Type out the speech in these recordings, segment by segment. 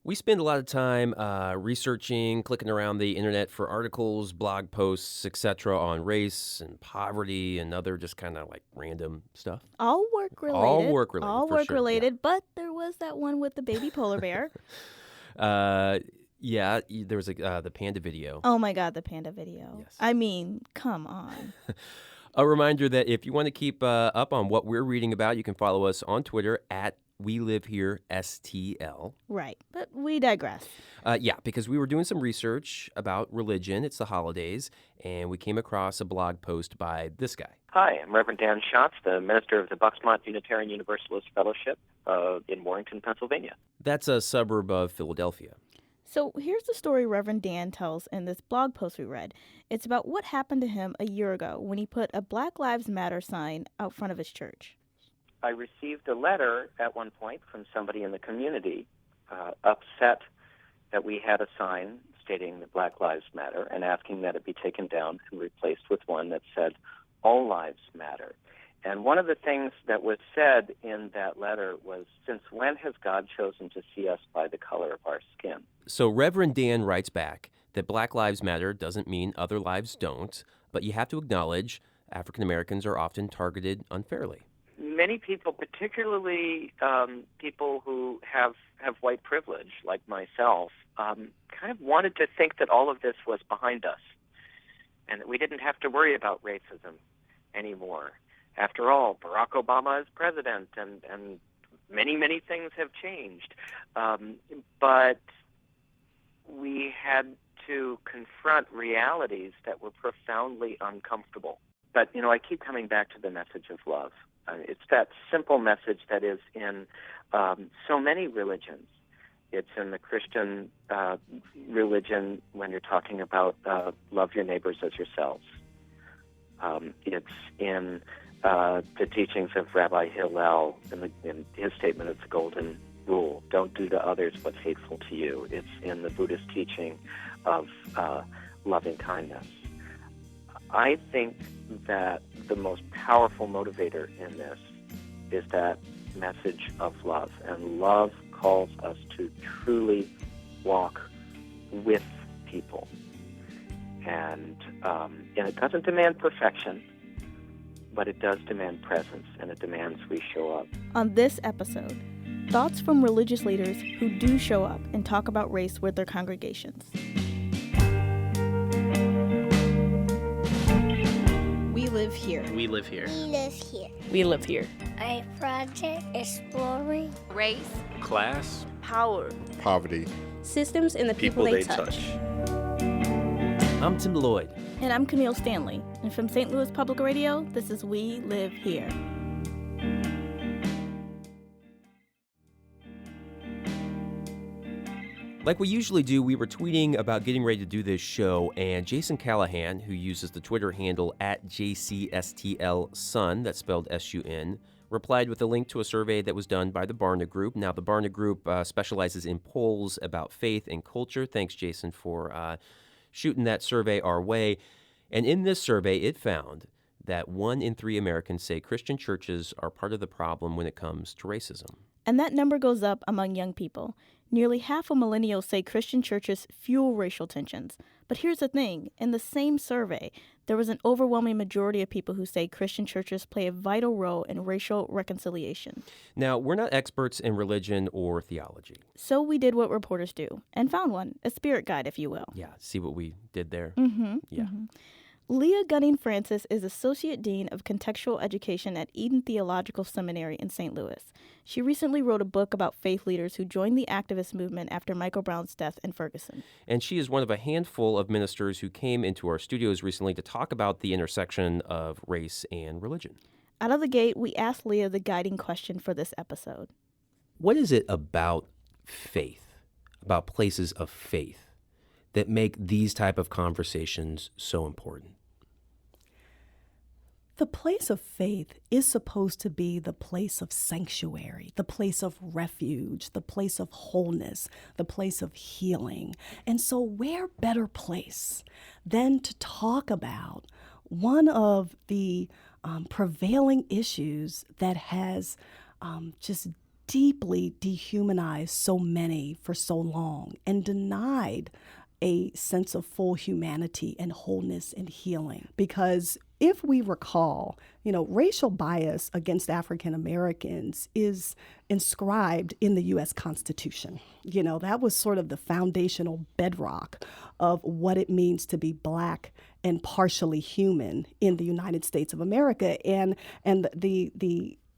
We spend a lot of time researching, clicking around the internet for articles, blog posts, etc. on race and poverty and other just kind of like random stuff. All work All related. work related, All for work sure. Yeah. related, but there was that one with the baby polar bear. There was the panda video. Oh my God, the panda video. Yes. I mean, come on. A reminder that if you want to keep up on what we're reading about, you can follow us on Twitter at WeLiveHereSTL. Right, but we digress. Because we were doing some research about religion. It's the holidays, and we came across a blog post by this guy. Hi, I'm Reverend Dan Schatz, the minister of the Bucksmont Unitarian Universalist Fellowship in Warrington, Pennsylvania. That's a suburb of Philadelphia. So here's the story Reverend Dan tells in this blog post we read. It's about what happened to him a year ago when he put a Black Lives Matter sign out front of his church. I received a letter at one point from somebody in the community upset that we had a sign stating that Black Lives Matter and asking that it be taken down and replaced with one that said All Lives Matter. And one of the things that was said in that letter was, since when has God chosen to see us by the color of our skin? So Reverend Dan writes back that Black Lives Matter doesn't mean other lives don't, but you have to acknowledge African Americans are often targeted unfairly. Many people, particularly people who have white privilege, like myself, kind of wanted to think that all of this was behind us and that we didn't have to worry about racism anymore. After all, Barack Obama is president, and many, many things have changed. But we had to confront realities that were profoundly uncomfortable. But, I keep coming back to the message of love. It's that simple message that is in so many religions. It's in the Christian religion when you're talking about love your neighbors as yourselves. It's in the teachings of Rabbi Hillel in his statement of the Golden Rule. Don't do to others what's hateful to you. It's in the Buddhist teaching of loving kindness. I think that the most powerful motivator in this is that message of love. And love calls us to truly walk with people. And it doesn't demand perfection, but it does demand presence, and it demands we show up. On this episode, thoughts from religious leaders who do show up and talk about race with their congregations. We live here. We live here. We live here. We live here. A project exploring race, class, power, poverty, systems and the people they touch. I'm Tim Lloyd. And I'm Camille Stanley. And from St. Louis Public Radio, this is We Live Here. Like we usually do, we were tweeting about getting ready to do this show, and Jason Callahan, who uses the Twitter handle at JCSTLSun, that's spelled S-U-N, replied with a link to a survey that was done by the Barna Group. Now, the Barna Group specializes in polls about faith and culture. Thanks, Jason, for shooting that survey our way. And in this survey, it found that 1 in 3 Americans say Christian churches are part of the problem when it comes to racism. And that number goes up among young people. Nearly half of millennials say Christian churches fuel racial tensions. But here's the thing. In the same survey, there was an overwhelming majority of people who say Christian churches play a vital role in racial reconciliation. Now, we're not experts in religion or theology. So we did what reporters do and found one, a spirit guide, if you will. Yeah, see what we did there? Mm-hmm. Yeah. Mm-hmm. Leah Gunning Francis is Associate Dean of Contextual Education at Eden Theological Seminary in St. Louis. She recently wrote a book about faith leaders who joined the activist movement after Michael Brown's death in Ferguson. And she is one of a handful of ministers who came into our studios recently to talk about the intersection of race and religion. Out of the gate, we asked Leah the guiding question for this episode. What is it about faith, about places of faith, that make these type of conversations so important? The place of faith is supposed to be the place of sanctuary, the place of refuge, the place of wholeness, the place of healing. And so where better place than to talk about one of the prevailing issues that has just deeply dehumanized so many for so long and denied a sense of full humanity and wholeness and healing. Because if we recall, racial bias against African Americans is inscribed in the U.S. Constitution. That was sort of the foundational bedrock of what it means to be Black and partially human in the United States of America. And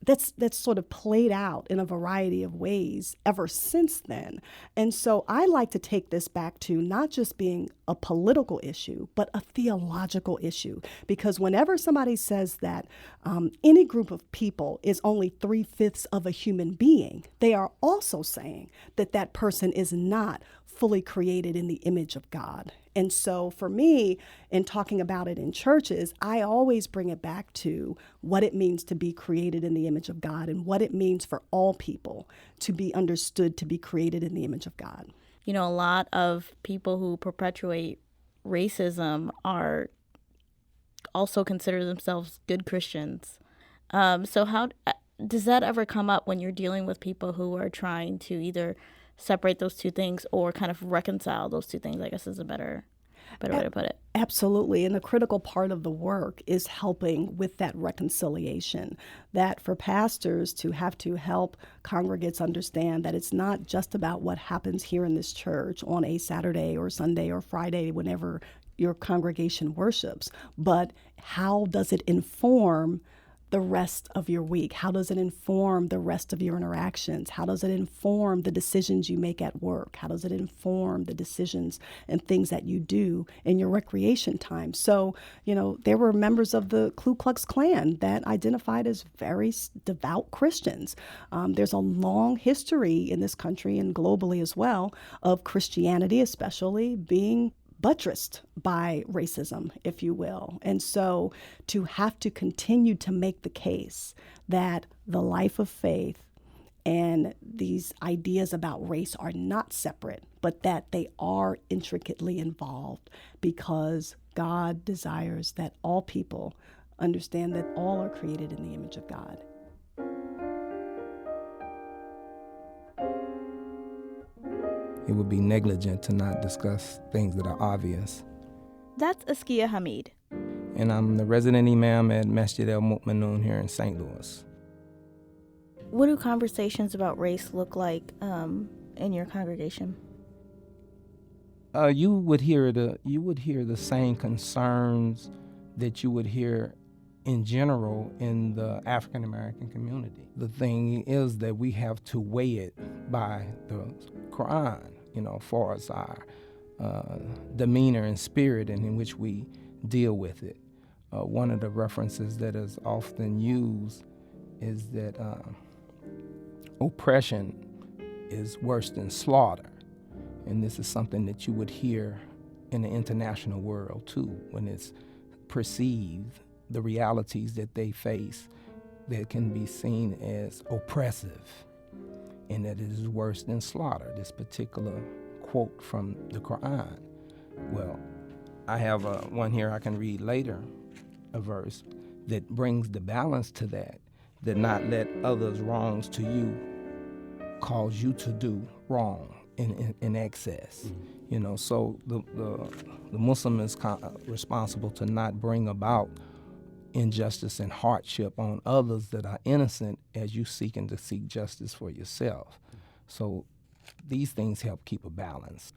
that's sort of played out in a variety of ways ever since then. And so I like to take this back to not just being a political issue, but a theological issue. Because whenever somebody says that any group of people is only 3/5 of a human being, they are also saying that that person is not fully created in the image of God. And so for me, in talking about it in churches, I always bring it back to what it means to be created in the image of God and what it means for all people to be understood to be created in the image of God. A lot of people who perpetuate racism are also consider themselves good Christians. So how does that ever come up when you're dealing with people who are trying to either separate those two things or kind of reconcile those two things, I guess is a better way to put it? Absolutely. And the critical part of the work is helping with that reconciliation, that for pastors to have to help congregates understand that it's not just about what happens here in this church on a Saturday or Sunday or Friday, whenever your congregation worships, but how does it inform the rest of your week? How does it inform the rest of your interactions? How does it inform the decisions you make at work? How does it inform the decisions and things that you do in your recreation time? So, there were members of the Ku Klux Klan that identified as very devout Christians. There's a long history in this country and globally as well of Christianity, especially being buttressed by racism, if you will. And so to have to continue to make the case that the life of faith and these ideas about race are not separate, but that they are intricately involved because God desires that all people understand that all are created in the image of God. It would be negligent to not discuss things that are obvious. That's Askia Hamid. And I'm the resident imam at Masjid Al Mu'minun here in St. Louis. What do conversations about race look like in your congregation? You would hear the same concerns that you would hear in general in the African American community. The thing is that we have to weigh it by the Quran, for us, our demeanor and spirit in which we deal with it. One of the references that is often used is that oppression is worse than slaughter. And this is something that you would hear in the international world too, when it's perceived, the realities that they face that can be seen as oppressive, and that it is worse than slaughter, this particular quote from the Quran. Well, I have one here I can read later, a verse that brings the balance to that not let others' wrongs to you cause you to do wrong in excess. So the Muslim is responsible to not bring about injustice and hardship on others that are innocent as you seeking to seek justice for yourself. So these things help keep a balance.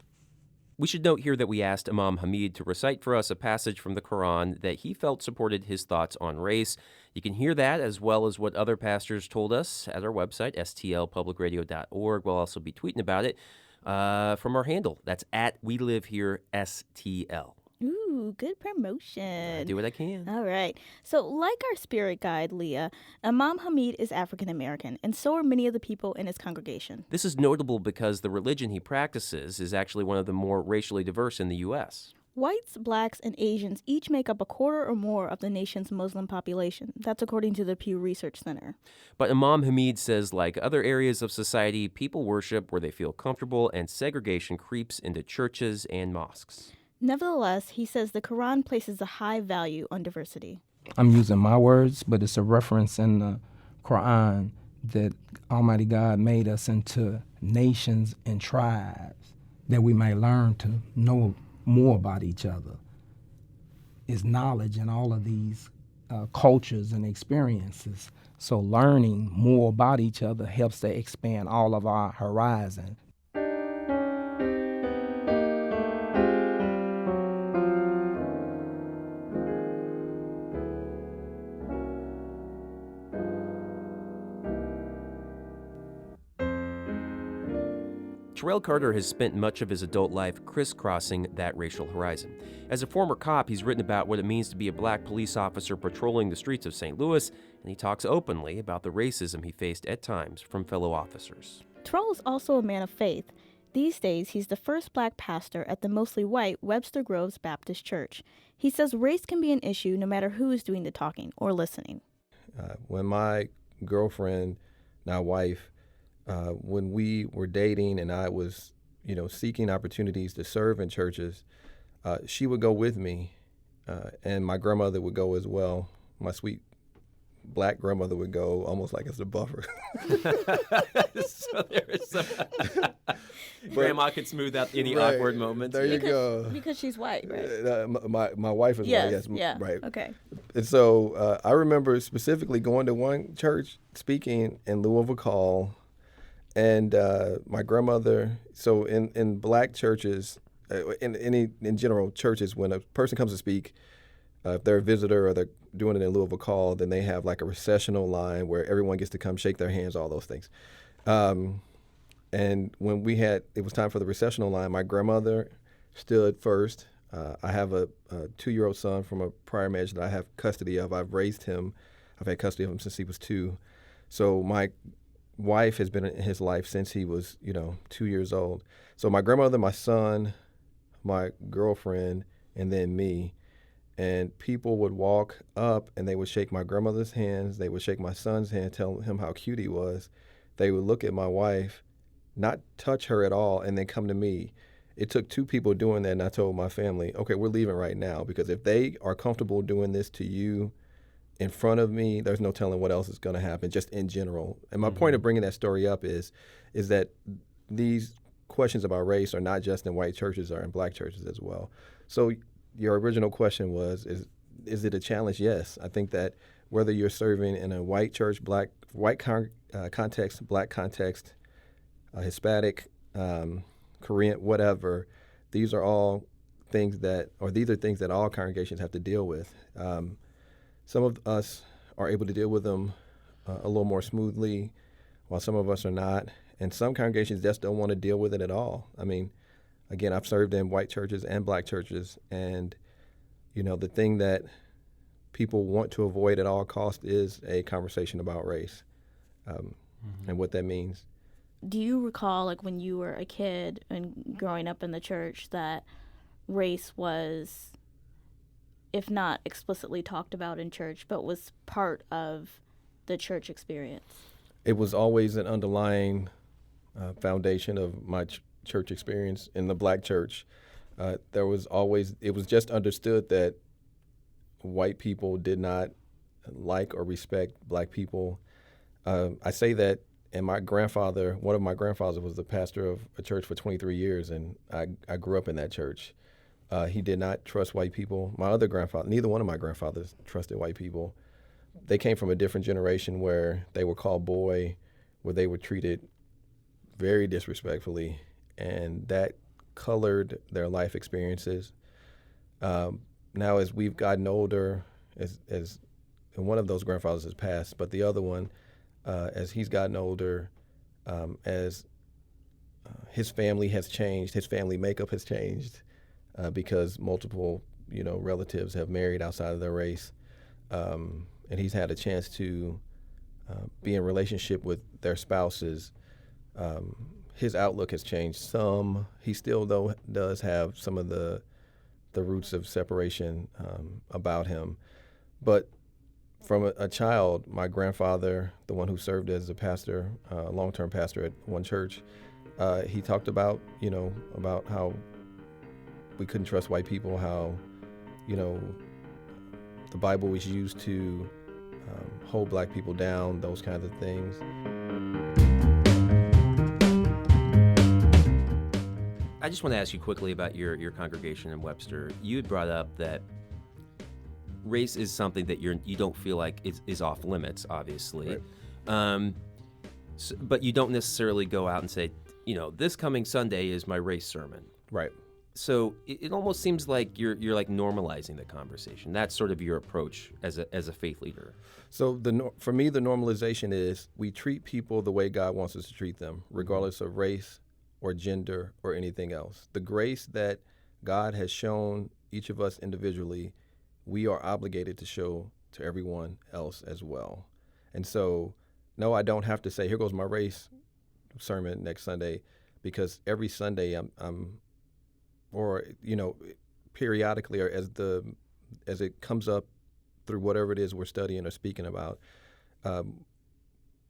We should note here that we asked Imam Hamid to recite for us a passage from the Quran that he felt supported his thoughts on race. You can hear that as well as what other pastors told us at our website, stlpublicradio.org. We'll also be tweeting about it from our handle. That's at WeLiveHereSTL. Ooh, good promotion. I do what I can. All right. So like our spirit guide, Leah, Imam Hamid is African American, and so are many of the people in his congregation. This is notable because the religion he practices is actually one of the more racially diverse in the U.S. Whites, blacks, and Asians each make up a quarter or more of the nation's Muslim population. That's according to the Pew Research Center. But Imam Hamid says, like other areas of society, people worship where they feel comfortable, and segregation creeps into churches and mosques. Nevertheless, he says the Quran places a high value on diversity. I'm using my words, but it's a reference in the Quran that Almighty God made us into nations and tribes, that we may learn to know more about each other, is knowledge in all of these cultures and experiences. So learning more about each other helps to expand all of our horizon. Terrell Carter has spent much of his adult life crisscrossing that racial horizon. As a former cop, he's written about what it means to be a black police officer patrolling the streets of St. Louis, and he talks openly about the racism he faced at times from fellow officers. Terrell is also a man of faith. These days, he's the first black pastor at the mostly white Webster Groves Baptist Church. He says race can be an issue no matter who is doing the talking or listening. When my girlfriend, now wife, when we were dating and I was, seeking opportunities to serve in churches, she would go with me, and my grandmother would go as well. My sweet black grandmother would go almost like as a buffer. So there is some... Grandma can smooth out any awkward moments. There you go. Because she's white, right? My wife is white, yes. Yeah, right. Okay. And so I remember specifically going to one church, speaking in lieu of a call, and my grandmother, so in black churches, in general churches, when a person comes to speak, if they're a visitor or they're doing it in lieu of a call, then they have like a recessional line where everyone gets to come shake their hands, all those things. And when it was time for the recessional line, my grandmother stood first. I have a 2-year-old son from a prior marriage that I have custody of. I've raised him. I've had custody of him since he was 2. So my wife has been in his life since he was, 2 years old. So my grandmother, my son, my girlfriend, and then me. And people would walk up and they would shake my grandmother's hands. They would shake my son's hand, tell him how cute he was. They would look at my wife, not touch her at all, and then come to me. It took 2 people doing that, and I told my family, okay, we're leaving right now, because if they are comfortable doing this to you in front of me, there's no telling what else is going to happen, just in general. And my point of bringing that story up is that these questions about race are not just in white churches, are in black churches as well. So your original question was, is it a challenge? Yes. I think that whether you're serving in a white church, context, black context, Hispanic, Korean, whatever, these are things that all congregations have to deal with. Some of us are able to deal with them a little more smoothly, while some of us are not. And some congregations just don't want to deal with it at all. I mean, again, I've served in white churches and black churches, and, the thing that people want to avoid at all costs is a conversation about race and what that means. Do you recall, like, when you were a kid and growing up in the church, that race was, if not explicitly talked about in church, but was part of the church experience? It was always an underlying foundation of my church experience in the black church. It was just understood that white people did not like or respect black people. I say that, and one of my grandfathers was the pastor of a church for 23 years, and I grew up in that church. He did not trust white people. My other grandfather, neither one of my grandfathers trusted white people. They came from a different generation where they were called boy, where they were treated very disrespectfully, and that colored their life experiences. Now, as we've gotten older, as one of those grandfathers has passed, but the other one, as he's gotten older, as his family has changed, his family makeup has changed because multiple, relatives have married outside of their race, and he's had a chance to be in relationship with their spouses. His outlook has changed some. He still, though, does have some of the roots of separation about him. But from a child, my grandfather, the one who served as a pastor, long-term pastor at one church, he talked about, about how we couldn't trust white people, how, the Bible was used to hold black people down, those kinds of things. I just want to ask you quickly about your congregation in Webster. You had brought up that race is something that you don't feel like is off limits, obviously. Right. But you don't necessarily go out and say, this coming Sunday is my race sermon. Right. So it almost seems like you're like normalizing the conversation. That's sort of your approach as a faith leader. So for me, the normalization is we treat people the way God wants us to treat them, regardless of race or gender or anything else. The grace that God has shown each of us individually, we are obligated to show to everyone else as well. And so, no, I don't have to say, here goes my race sermon next Sunday, because every Sunday I'm periodically, or as it comes up through whatever it is we're studying or speaking about,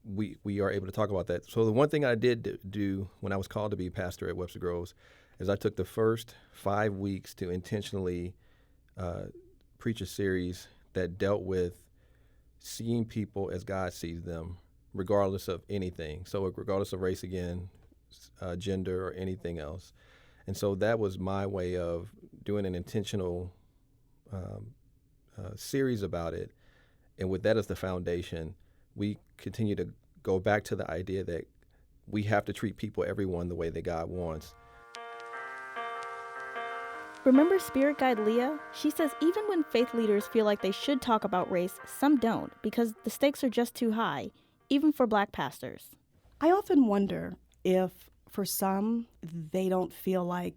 we are able to talk about that. So the one thing I did do when I was called to be pastor at Webster Groves is I took the first 5 weeks to intentionally preach a series that dealt with seeing people as God sees them, regardless of anything. So regardless of race, again, gender, or anything else. And so that was my way of doing an intentional series about it. And with that as the foundation, we continue to go back to the idea that we have to treat everyone the way that God wants. Remember spirit guide Leah? She says even when faith leaders feel like they should talk about race, some don't, because the stakes are just too high, even for Black pastors. I often wonder if, for some, they don't feel like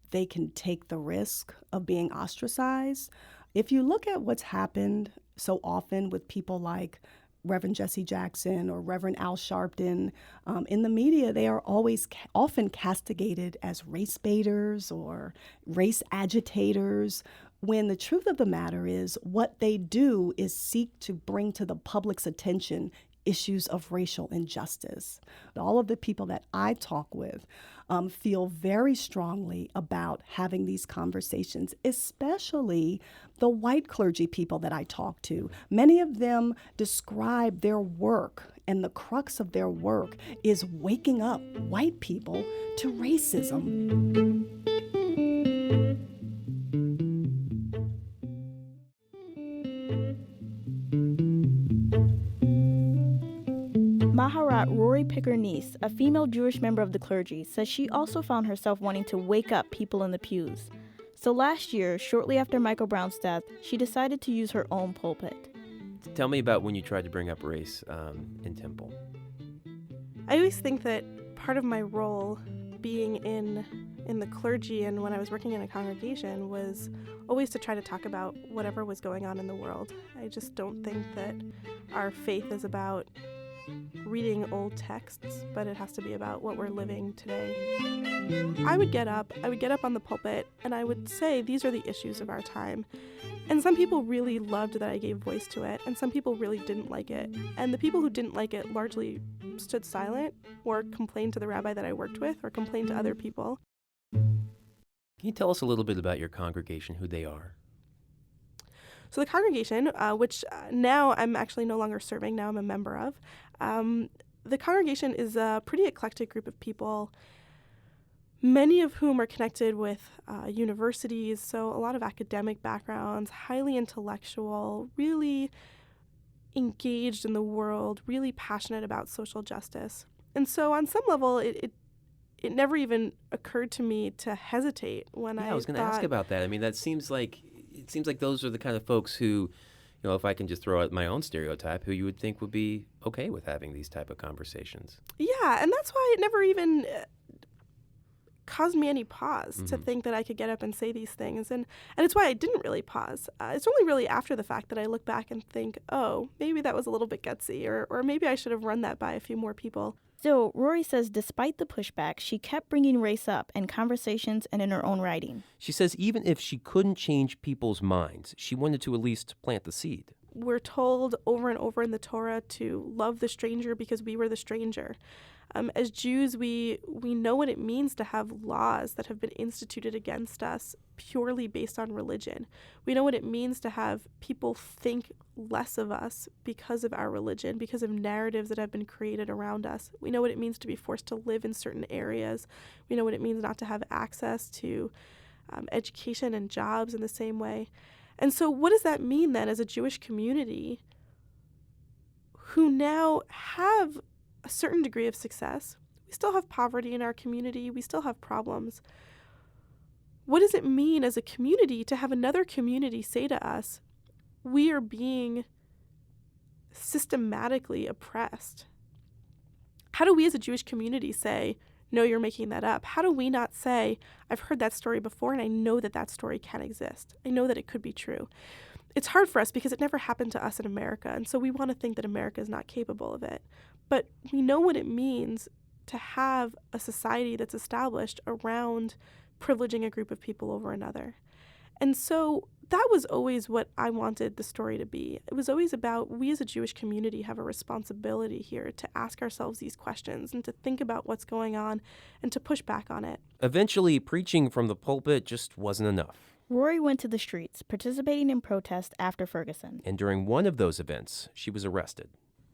they can take the risk of being ostracized. If you look at what's happened so often with people like Reverend Jesse Jackson or Reverend Al Sharpton, in the media, they are always often castigated as race baiters or race agitators, when the truth of the matter is what they do is seek to bring to the public's attention issues of racial injustice. All of the people that I talk with feel very strongly about having these conversations, especially the white clergy people that I talk to. Many of them describe their work, and the crux of their work is waking up white people to racism. Maharat Rory Picker-Niece, a female Jewish member of the clergy, says she also found herself wanting to wake up people in the pews. So last year, shortly after Michael Brown's death, she decided to use her own pulpit. Tell me about when you tried to bring up race in Temple. I always think that part of my role being in the clergy and when I was working in a congregation was always to try to talk about whatever was going on in the world. I just don't think that our faith is about reading old texts, but it has to be about what we're living today. I would get up on the pulpit, and I would say these are the issues of our time. And some people really loved that I gave voice to it, and some people really didn't like it. And the people who didn't like it largely stood silent or complained to the rabbi that I worked with or complained to other people. Can you tell us a little bit about your congregation, who they are? So the congregation, which now I'm actually no longer serving, now I'm a member of, the congregation is a pretty eclectic group of people, many of whom are connected with universities, so a lot of academic backgrounds, highly intellectual, really engaged in the world, really passionate about social justice. And so on some level, it never even occurred to me to hesitate when I was going to ask about that. I mean, it seems like those are the kind of folks who, if I can just throw out my own stereotype, who you would think would be okay with having these type of conversations. Yeah, and that's why it never even caused me any pause to think that I could get up and say these things. And it's why I didn't really pause. It's only really after the fact that I look back and think, oh, maybe that was a little bit gutsy, or maybe I should have run that by a few more people. Still, Rory says despite the pushback, she kept bringing race up in conversations and in her own writing. She says even if she couldn't change people's minds, she wanted to at least plant the seed. We're told over and over in the Torah to love the stranger because we were the stranger. As Jews, we know what it means to have laws that have been instituted against us purely based on religion. We know what it means to have people think less of us because of our religion, because of narratives that have been created around us. We know what it means to be forced to live in certain areas. We know what it means not to have access to education and jobs in the same way. And so what does that mean then as a Jewish community who now have a certain degree of success? We still have poverty in our community. We still have problems. What does it mean as a community to have another community say to us, we are being systematically oppressed? How do we as a Jewish community say, no, you're making that up? How do we not say, I've heard that story before and I know that that story can exist. I know that it could be true. It's hard for us because it never happened to us in America, and so we want to think that America is not capable of it. But we know what it means to have a society that's established around privileging a group of people over another. And so that was always what I wanted the story to be. It was always about, we as a Jewish community have a responsibility here to ask ourselves these questions and to think about what's going on and to push back on it. Eventually, preaching from the pulpit just wasn't enough. Rory went to the streets, participating in protests after Ferguson. And during one of those events, she was arrested.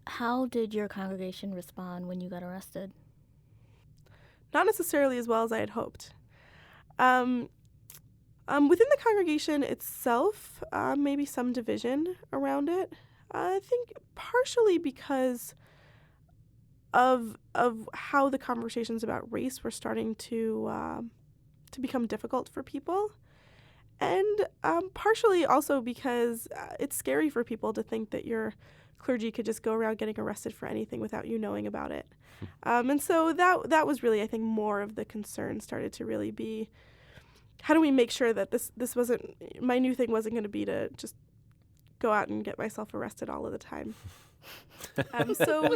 How did your congregation respond when you got arrested? Not necessarily as well as I had hoped. Within the congregation itself, maybe some division around it. I think partially because of how the conversations about race were starting to become difficult for people. And partially also because it's scary for people to think that your clergy could just go around getting arrested for anything without you knowing about it. And so that was really, I think, more of the concern started to really be, how do we make sure that this wasn't, my new thing wasn't going to be to just go out and get myself arrested all of the time. So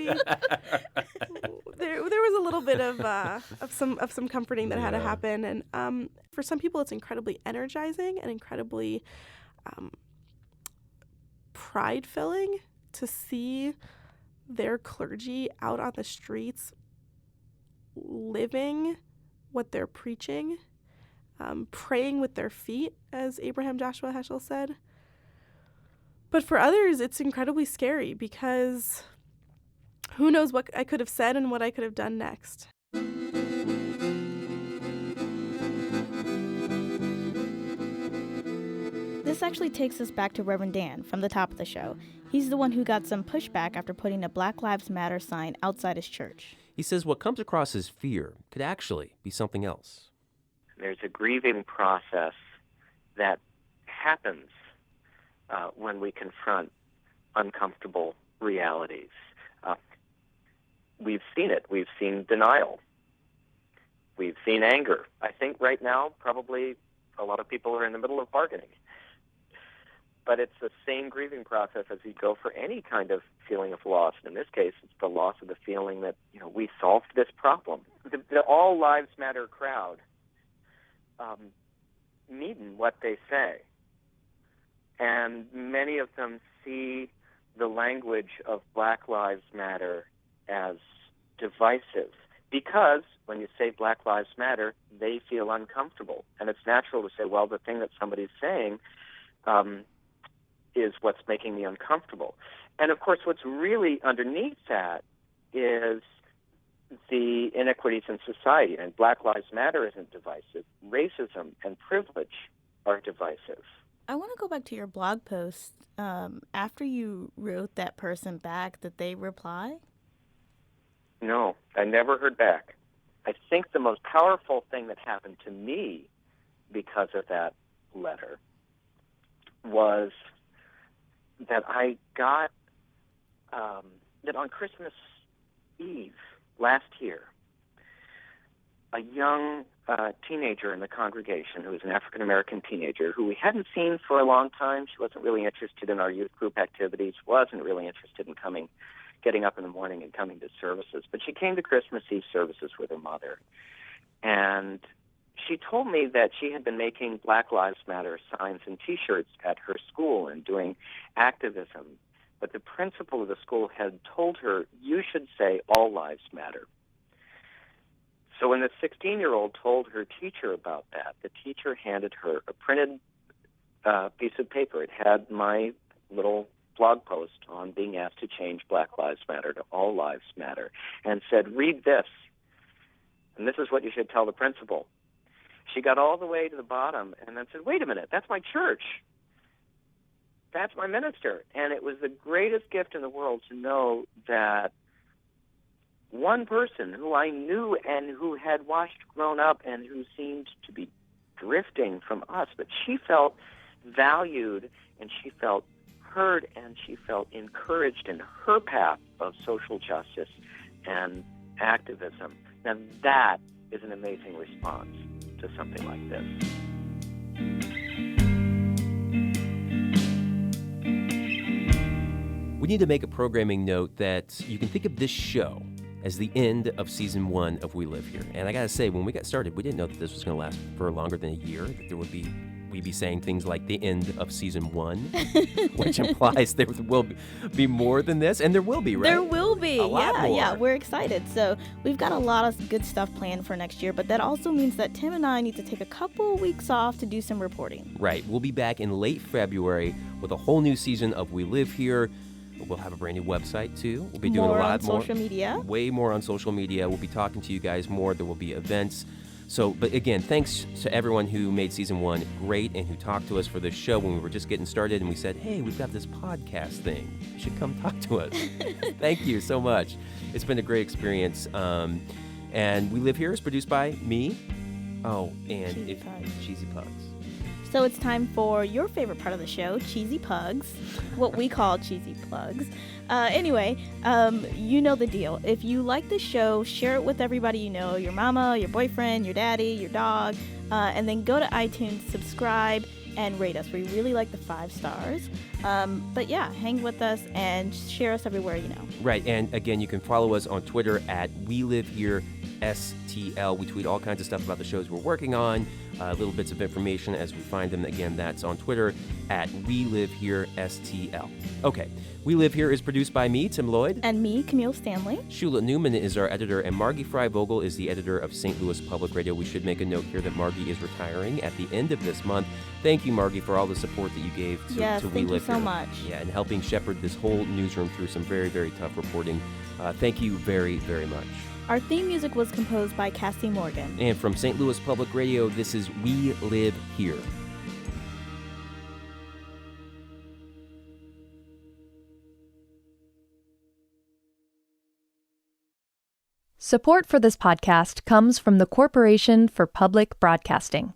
there was a little bit of some comforting that had to happen, and for some people it's incredibly energizing and incredibly pride-filling to see their clergy out on the streets living what they're preaching, praying with their feet, as Abraham Joshua Heschel said. But for others, it's incredibly scary because who knows what I could have said and what I could have done next. This actually takes us back to Reverend Dan from the top of the show. He's the one who got some pushback after putting a Black Lives Matter sign outside his church. He says what comes across as fear could actually be something else. There's a grieving process that happens when we confront uncomfortable realities. We've seen it. We've seen denial. We've seen anger. I think right now probably a lot of people are in the middle of bargaining. But it's the same grieving process as we go for any kind of feeling of loss. In this case, it's the loss of the feeling that, we solved this problem. The All Lives Matter crowd mean what they say. And many of them see the language of Black Lives Matter as divisive because when you say Black Lives Matter, they feel uncomfortable. And it's natural to say, well, the thing that somebody's saying is what's making me uncomfortable. And, of course, what's really underneath that is the inequities in society. And Black Lives Matter isn't divisive. Racism and privilege are divisive. I want to go back to your blog post. After you wrote that person back, did they reply? No, I never heard back. I think the most powerful thing that happened to me because of that letter was that I got that on Christmas Eve last year, a young teenager in the congregation who was an African-American teenager who we hadn't seen for a long time. She wasn't really interested in our youth group activities, wasn't really interested in getting up in the morning and coming to services. But she came to Christmas Eve services with her mother. And she told me that she had been making Black Lives Matter signs and T-shirts at her school and doing activism. But the principal of the school had told her, you should say All Lives Matter. So when the 16-year-old told her teacher about that, the teacher handed her a printed piece of paper. It had my little blog post on being asked to change Black Lives Matter to All Lives Matter, and said, read this, and this is what you should tell the principal. She got all the way to the bottom and then said, wait a minute, that's my church. That's my minister. And it was the greatest gift in the world to know that one person who I knew and who had watched grown up and who seemed to be drifting from us, but she felt valued and she felt heard and she felt encouraged in her path of social justice and activism. Now that is an amazing response to something like this. We need to make a programming note that you can think of this show as the end of season 1 of We Live Here. And I gotta say, when we got started, we didn't know that this was gonna last for longer than a year, that there would be we'd be saying things like the end of season 1, which implies there will be more than this, and there will be, right? There will be. A lot more. Yeah, we're excited. So we've got a lot of good stuff planned for next year, but that also means that Tim and I need to take a couple weeks off to do some reporting. Right. We'll be back in late February with a whole new season of We Live Here. We'll have a brand new website, too. We'll be doing more a lot on more. social media. Way more on social media. We'll be talking to you guys more. There will be events. So, but again, thanks to everyone who made season 1 great and who talked to us for this show when we were just getting started and we said, hey, we've got this podcast thing. You should come talk to us. Thank you so much. It's been a great experience. And We Live Here is produced by me. Oh, and Cheesy Pugs. So it's time for your favorite part of the show, Cheesy Pugs, what we call Cheesy Plugs. Anyway, you know the deal. If you like the show, share it with everybody you know, your mama, your boyfriend, your daddy, your dog, and then go to iTunes, subscribe, and rate us. We really like the 5 stars. But yeah, hang with us and share us everywhere you know. Right, and again, you can follow us on Twitter at WeLiveHereSTL. We tweet all kinds of stuff about the shows we're working on, little bits of information as we find them. Again, that's on Twitter at WeLiveHereSTL. Okay, We Live Here is produced by me, Tim Lloyd. And me, Camille Stanley. Shula Newman is our editor, and Margie Fry-Vogel is the editor of St. Louis Public Radio. We should make a note here that Margie is retiring at the end of this month. Thank you, Margie, for all the support that you gave to We Live Here. Yes, thank you so much. Yeah, and helping shepherd this whole newsroom through some very, very tough reporting. Thank you very, very much. Our theme music was composed by Cassie Morgan. And from St. Louis Public Radio, this is We Live Here. Support for this podcast comes from the Corporation for Public Broadcasting.